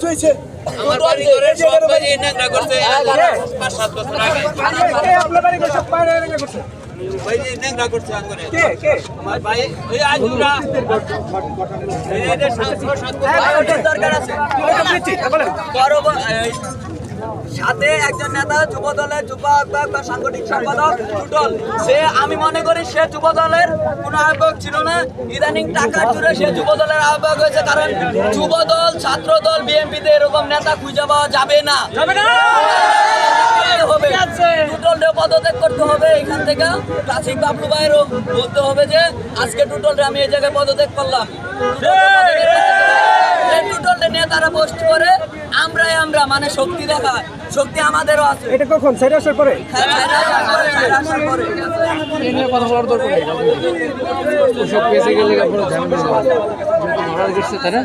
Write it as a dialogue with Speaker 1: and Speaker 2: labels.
Speaker 1: হয়েছে
Speaker 2: আমার বাড়ি করে সব বাড়ি নেংরা করছে 5-7 বছর আগে
Speaker 1: আপনার বাড়ি সব পায়রা করছে
Speaker 2: ভাই নেংরা করছে আঙ্গুরে
Speaker 1: কে
Speaker 2: আমার ভাই ওই আজুরা এই 7 বছর দরকার আছে বড় সাথে একজন নেতা যুব দলের যুব আহ্বায়ক বা সাংগঠনিক সম্পাদক টুটল সে আমি মনে করি সে যুব দলের কোনো আহ্বায়ক ছিল না ইদানিং টাকার জুড়ে সে যুব দলের আহ্বায়ক হয়েছে কারণ যুব দল ছাত্র দল বিএনপিতে এরকম নেতা খুঁজে পাওয়া যাবে না হবে টুটলরে পদত্যাগ করতে হবে এখান থেকে ক্লাসিক বাবলু ভাইয়েরও বলতে হবে যে আজকে টুটলরে আমি এই জায়গায় পদত্যাগ করলাম টুটলরে নিয়ে তারা পোস্ট করে আমরা মানে শক্তি দেখা শক্তি আমাদেরও আছে
Speaker 1: এটা কখন সাইড আসার পরে
Speaker 3: কথা বলার দরকার নেই সব পেছে গেলে ঝামেলা তাই না